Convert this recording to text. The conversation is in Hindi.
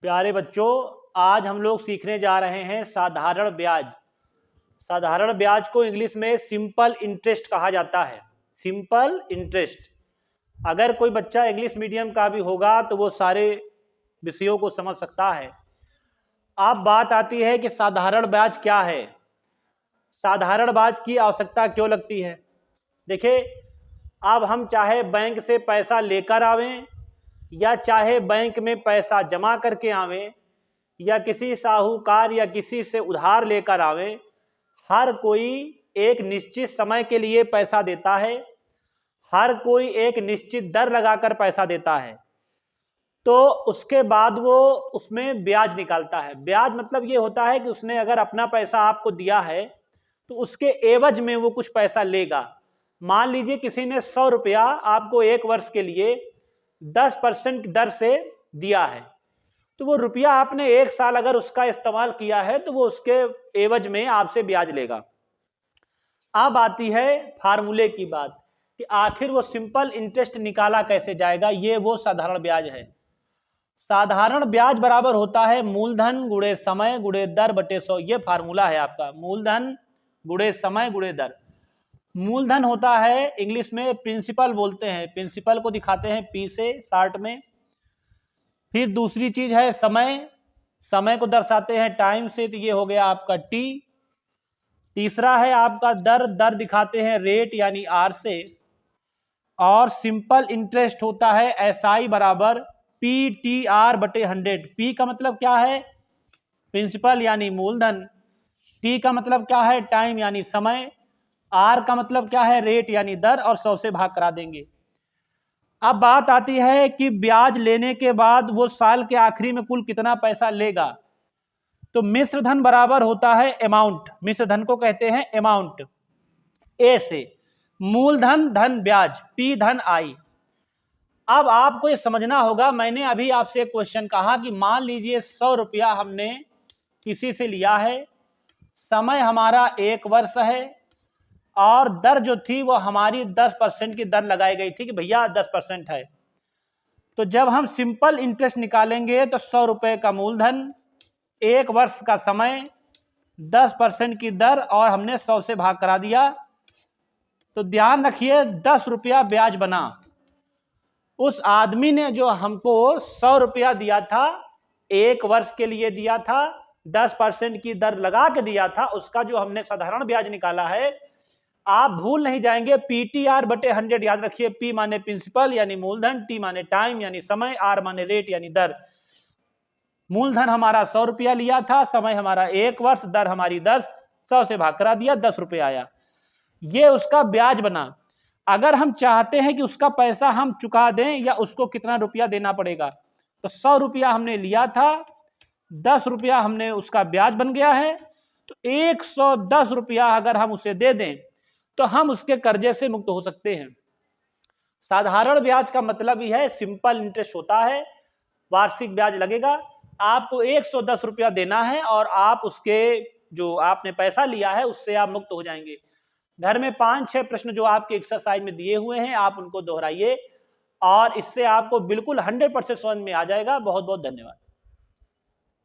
प्यारे बच्चों, आज हम लोग सीखने जा रहे हैं साधारण ब्याज। साधारण ब्याज को इंग्लिश में सिंपल इंटरेस्ट कहा जाता है। Simple interest. अगर कोई बच्चा इंग्लिश मीडियम का भी होगा तो वो सारे विषयों को समझ सकता है। अब बात आती है कि साधारण ब्याज क्या है, साधारण ब्याज की आवश्यकता क्यों लगती है। देखिए, अब हम चाहे बैंक से पैसा लेकर आवें या चाहे बैंक में पैसा जमा करके आवें या किसी साहूकार या किसी से उधार लेकर आवें, हर कोई एक निश्चित समय के लिए पैसा देता है, हर कोई एक निश्चित दर लगाकर पैसा देता है। तो उसके बाद वो उसमें ब्याज निकालता है। ब्याज मतलब ये होता है कि उसने अगर अपना पैसा आपको दिया है तो उसके एवज में वो कुछ पैसा लेगा। मान लीजिए किसी ने 100 रुपया आपको 1 वर्ष के लिए 10% दर से दिया है, तो वो रुपया आपने 1 साल अगर उसका इस्तेमाल किया है तो वो उसके एवज में आपसे ब्याज लेगा। अब आती है फार्मूले की बात कि आखिर वो सिंपल इंटरेस्ट निकाला कैसे जाएगा। ये वो साधारण ब्याज है। साधारण ब्याज बराबर होता है मूलधन गुणे समय गुणे दर बटे 100। ये फार्मूला है आपका, मूलधन गुणे समय गुणे दर। मूलधन होता है इंग्लिश में प्रिंसिपल बोलते हैं, प्रिंसिपल को दिखाते हैं पी से शार्ट में। फिर दूसरी चीज है समय, समय को दर्शाते हैं टाइम से, तो ये हो गया आपका टी। तीसरा है आपका दर, दर दिखाते हैं रेट यानी आर से। और सिंपल इंटरेस्ट होता है एसआई बराबर पी टी आर बटे 100। पी का मतलब क्या है, प्रिंसिपल यानी मूलधन। टी का मतलब क्या है, टाइम यानी समय। आर का मतलब क्या है, रेट यानी दर, और 100 से भाग करा देंगे। अब बात आती है कि ब्याज लेने के बाद वो साल के आखिरी में कुल कितना पैसा लेगा। तो मिश्र धन बराबर होता है अमाउंट, मिश्र धन को कहते हैं अमाउंट। ए से मूलधन धन ब्याज, पी धन आई। अब आपको ये समझना होगा, मैंने अभी आपसे एक क्वेश्चन कहा कि मान लीजिए 100 रुपया हमने किसी से लिया है, समय हमारा 1 वर्ष है और दर जो थी वो हमारी 10% की दर लगाई गई थी कि भैया 10% है। तो जब हम सिंपल इंटरेस्ट निकालेंगे तो 100 रुपए का मूलधन, 1 वर्ष का समय, 10% की दर और हमने 100 से भाग करा दिया। तो ध्यान रखिए 10 रुपया ब्याज बना। उस आदमी ने जो हमको 100 रुपया दिया था, 1 वर्ष के लिए दिया था, 10% की दर लगा के दिया था, उसका जो हमने साधारण ब्याज निकाला है, आप भूल नहीं जाएंगे पीटीआर बटे 100 याद रखिए। पी माने प्रिंसिपल यानी मूलधन, टी माने टाइम यानी समय, आर माने रेट यानी दर। मूलधन हमारा 100 रुपया लिया था, समय हमारा 1 वर्ष, दर हमारी 10, 100 से भाग करा दिया, 10 रुपया आया। ये उसका ब्याज बना। अगर हम चाहते हैं कि उसका पैसा हम चुका दें या उसको कितना रुपया देना पड़ेगा, तो 100 रुपया हमने लिया था, 10 रुपया हमने उसका ब्याज बन गया है, तो 110 रुपया अगर हम उसे दे दें तो हम उसके कर्जे से मुक्त हो सकते हैं। साधारण ब्याज का मतलब ही है सिंपल इंटरेस्ट होता है, वार्षिक ब्याज लगेगा। आपको 110 रुपया देना है और आप उसके जो आपने पैसा लिया है उससे आप मुक्त हो जाएंगे। घर में 5-6 प्रश्न जो आपके एक्सरसाइज में दिए हुए हैं आप उनको दोहराइए और इससे आपको बिल्कुल 100% समझ में आ जाएगा। बहुत बहुत धन्यवाद।